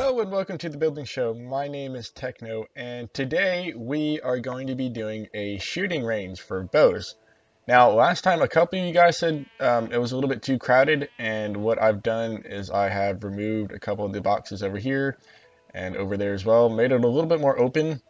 Hello and welcome to the Building Show. My name is Techno, and today we are going to be doing a shooting range for bows. Now, last time a couple of you guys said it was a little bit too crowded, and what I've done is I have removed a couple of the boxes over here and over there as well, made it a little bit more open,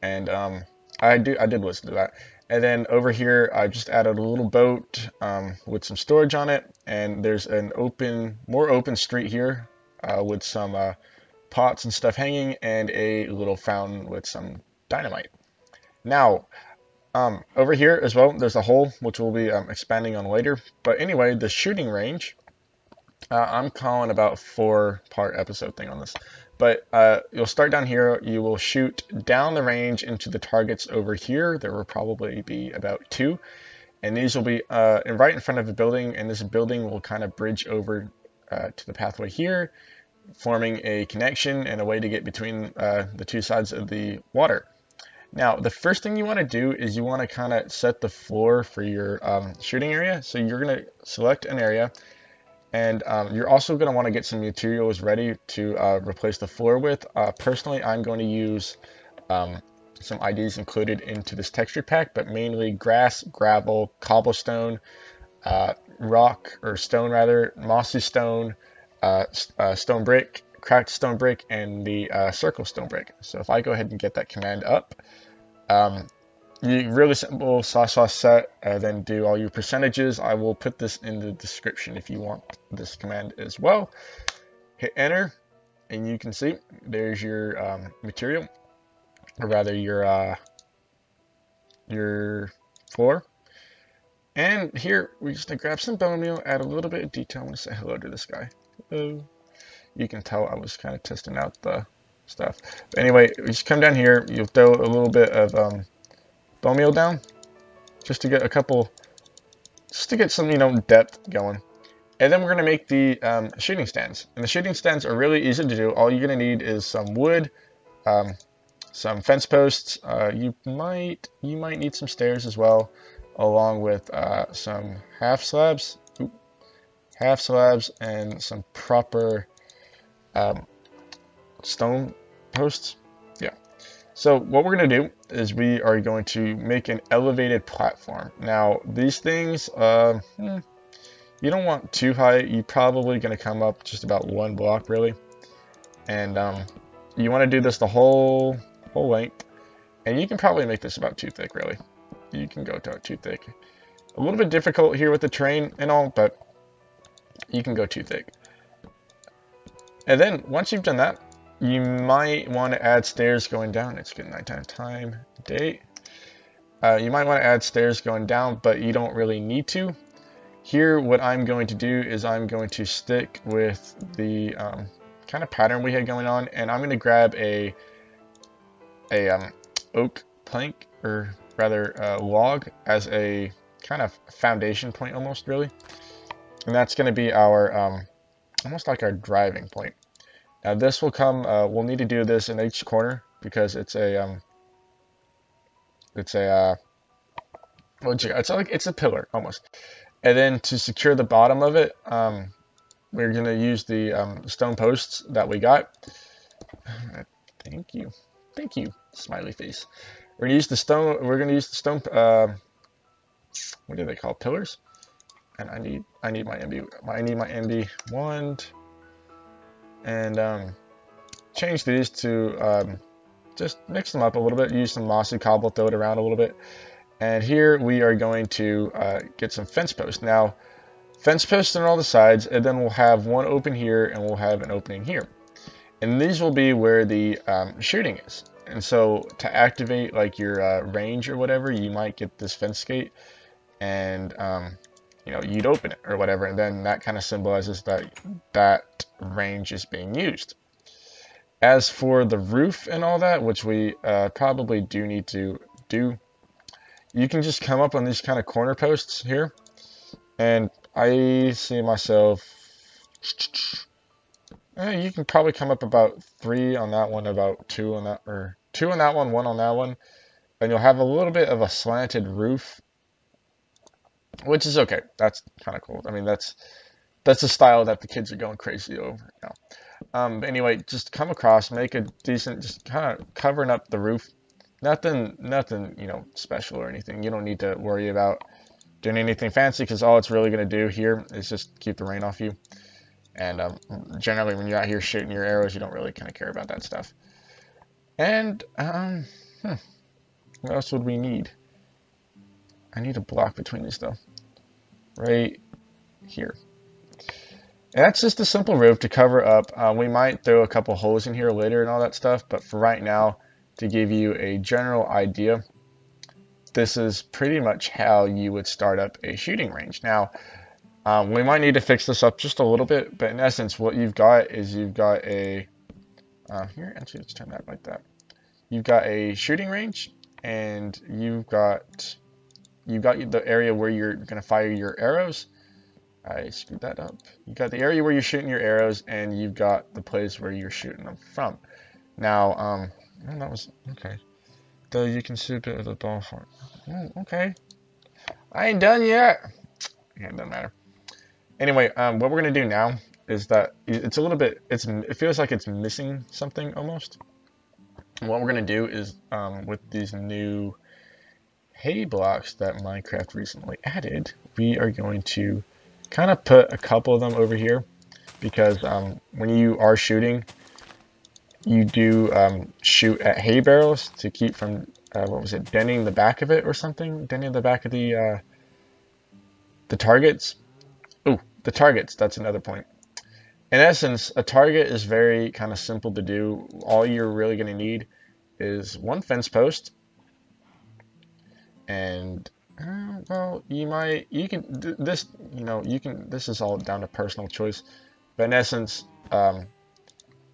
and I did listen to that. And then over here, I just added a little boat with some storage on it, and there's an more open street here with some pots and stuff hanging, and a little fountain with some dynamite. Now, over here as well, there's a hole, which we'll be expanding on later. But anyway, the shooting range, I'm calling about 4-part episode thing on this. But you'll start down here, you will shoot down the range into the targets over here. There will probably be about 2. And these will be right in front of a building, and this building will kind of bridge over to the pathway here, forming a connection and a way to get between the 2 sides of the water. Now, the first thing you want to do is you want to kind of set the floor for your shooting area. So you're going to select an area, and you're also going to want to get some materials ready to replace the floor with. Personally, I'm going to use some IDs included into this texture pack, but mainly grass, gravel, cobblestone, rock, or stone rather, mossy stone, stone brick, cracked stone brick, and the circle stone brick. So if I go ahead and get that command up, you really simple //set, then do all your percentages. I will put this in the description if you want this command as well. Hit enter, and you can see there's your material, or rather your floor. And here we're just gonna grab some bone meal, add a little bit of detail. I'm gonna say hello to this guy. Hello. You can tell I was kind of testing out the stuff. But anyway, you just come down here, you'll throw a little bit of bone meal down, just to get a couple, just to get some, depth going. And then we're gonna make the shooting stands. And the shooting stands are really easy to do. All you're gonna need is some wood, some fence posts. You might need some stairs as well, along with some half slabs, and some proper stone posts. Yeah. So what we're going to do is we are going to make an elevated platform. Now these things, you don't want too high. You're probably going to come up just about 1 block really, and you want to do this the whole length. And you can probably make this about 2 thick really. You can go to 2 thick. A little bit difficult here with the terrain and all, but you can go 2 thick. And then once you've done that, you might want to add stairs going down. It's getting nighttime time, date. You might want to add stairs going down, but you don't really need to. Here, what I'm going to do is I'm going to stick with the kind of pattern we had going on, and I'm going to grab a oak plank, or rather log, as a kind of foundation point almost really. And that's going to be our almost like our driving point. Now this will come, we'll need to do this in each corner because it's a it's a pillar almost. And then to secure the bottom of it, we're going to use the stone posts that we got. Thank you, smiley face. We're going to use the stone. What do they call pillars? And I need my MB wand, and change these to just mix them up a little bit. Use some mossy cobble, throw it around a little bit. And here we are going to get some fence posts. Now, fence posts on all the sides, and then we'll have one open here, and we'll have an opening here. And these will be where the shooting is. And so to activate like your range or whatever, you might get this fence gate, and you'd open it or whatever, and then that kind of symbolizes that range is being used. As for the roof and all that, which we probably do need to do, you can just come up on these kind of corner posts here, and I see myself, you can probably come up about 3 on that one, about 2 on that, or 2 on that one, 1 on that one, and you'll have a little bit of a slanted roof, which is okay. That's kind of cool. I mean, that's that's the style that the kids are going crazy over now. But anyway, just come across, make a decent, just kind of covering up the roof. Nothing, you know, special or anything. You don't need to worry about doing anything fancy because all it's really going to do here is just keep the rain off you. And generally, when you're out here shooting your arrows, you don't really kind of care about that stuff. And what else would we need? I need a block between these though, right here. And that's just a simple roof to cover up. We might throw a couple holes in here later and all that stuff, but for right now, to give you a general idea, this is pretty much how you would start up a shooting range. Now, we might need to fix this up just a little bit, but in essence, what you've got is you've got a, here, actually, let's turn that like that. You've got a shooting range, and you've got the area where you're going to fire your arrows. I screwed that up. You got the area where you're shooting your arrows, and you've got the place where you're shooting them from. Now, oh, that was okay. Though you can see a bit of the ball for it. Oh, okay. I ain't done yet. Yeah, it doesn't matter. Anyway, what we're gonna do now is that it's a little bit. It feels like it's missing something almost. And what we're gonna do is with these new hay blocks that Minecraft recently added, we are going to kind of put a couple of them over here because when you are shooting, you do shoot at hay barrels to keep from what was it, denting the back of it or something, denting the back of the targets. Oh, the targets. That's another point. In essence, a target is very kind of simple to do. All you're really going to need is one fence post, and well, you can this, you know, you can. This is all down to personal choice, but in essence,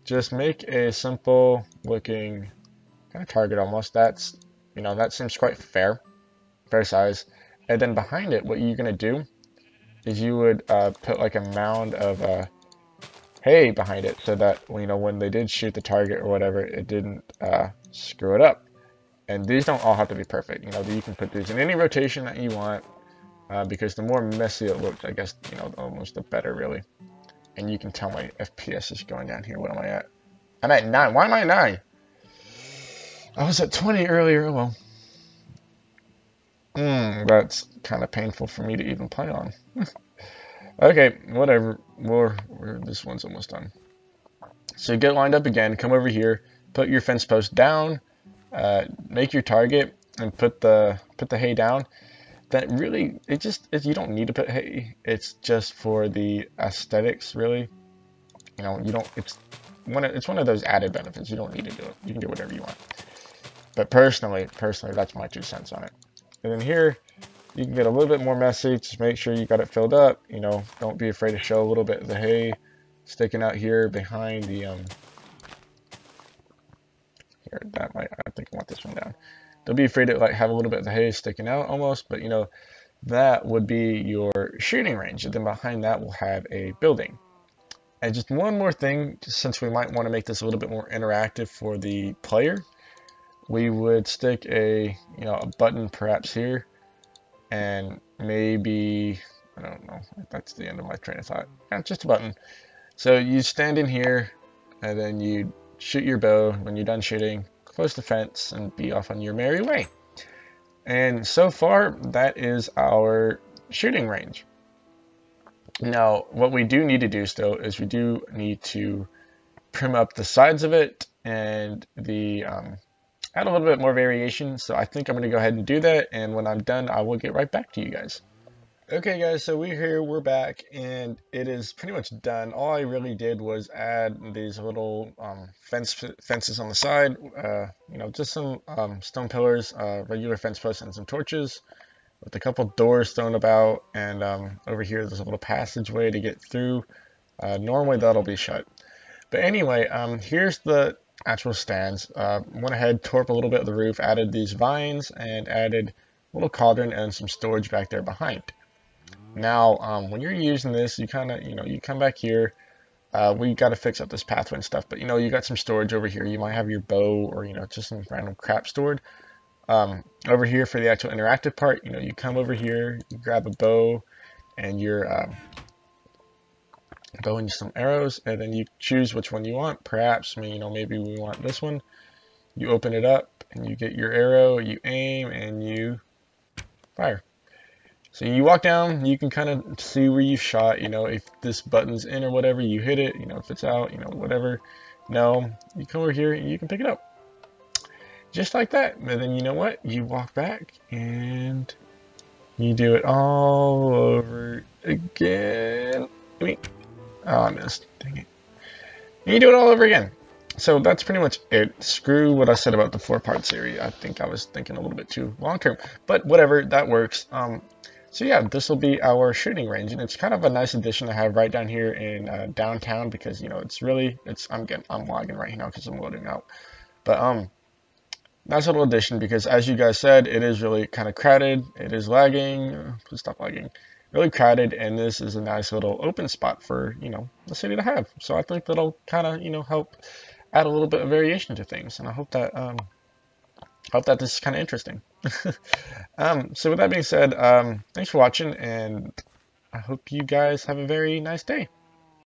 just make a simple looking kind of target almost. That's, you know, that seems quite fair size. And then behind it, what you're gonna do is you would put like a mound of hay behind it, so that, you know, when they did shoot the target or whatever, it didn't screw it up. And these don't all have to be perfect. You know, you can put these in any rotation that you want, because the more messy it looks, I guess, you know, almost the better, really. And you can tell my FPS is going down here. What am I at? I'm at 9. Why am I at 9? I was at 20 earlier. Well, that's kind of painful for me to even play on. Okay, whatever. This one's almost done. So get lined up again. Come over here. Put your fence post down. Make your target and put the hay down. That really, you don't need to put hay. It's just for the aesthetics, really. You know, you don't. It's one of those added benefits. You don't need to do it. You can do whatever you want. But personally, that's my 2 cents on it. And then here, you can get a little bit more messy. Just make sure you got it filled up. You know, don't be afraid to show a little bit of the hay sticking out here behind the Here, I think I want this one down. Don't be afraid to like have a little bit of the hay sticking out almost, but you know, that would be your shooting range. And then behind that we'll have a building. And just one more thing, since we might want to make this a little bit more interactive for the player, we would stick a button perhaps here, and maybe, I don't know if that's the end of my train of thought. Just a button. So you stand in here, and then you shoot your bow. When you're done shooting, close the fence and be off on your merry way. And so far, that is our shooting range. Now, what we do need to do still is we do need to trim up the sides of it and add a little bit more variation. So I think I'm going to go ahead and do that. And when I'm done, I will get right back to you guys. Okay guys, so we're back, and it is pretty much done. All I really did was add these little fences on the side, just some stone pillars, regular fence posts, and some torches with a couple doors thrown about, and over here there's a little passageway to get through. Normally that'll be shut. But anyway, here's the actual stands. Went ahead, tore up a little bit of the roof, added these vines, and added a little cauldron and some storage back there behind. Now, when you're using this, you kind of, you come back here. We got to fix up this pathway and stuff, but you got some storage over here. You might have your bow or, just some random crap stored. Over here for the actual interactive part, you come over here, you grab a bow and your bow and some arrows, and then you choose which one you want. Perhaps, maybe we want this one. You open it up, and you get your arrow, you aim, and you fire. So you walk down, you can kind of see where you shot, if this button's in or whatever, you hit it, if it's out, whatever. No, you come over here and you can pick it up. Just like that. And then you know what? You walk back and you do it all over again. Oh, I missed. Dang it. And you do it all over again. So that's pretty much it. Screw what I said about the 4-part series. I think I was thinking a little bit too long term, but whatever, that works. So yeah, this will be our shooting range, and it's kind of a nice addition to have right down here in downtown, because I'm lagging right now because I'm loading out. But nice little addition, because as you guys said, it is really kind of crowded. It is lagging. Please stop lagging. Really crowded, and this is a nice little open spot for the city to have. So I think that'll kind of help add a little bit of variation to things, and I hope that this is kind of interesting. So with that being said, thanks for watching, and I hope you guys have a very nice day.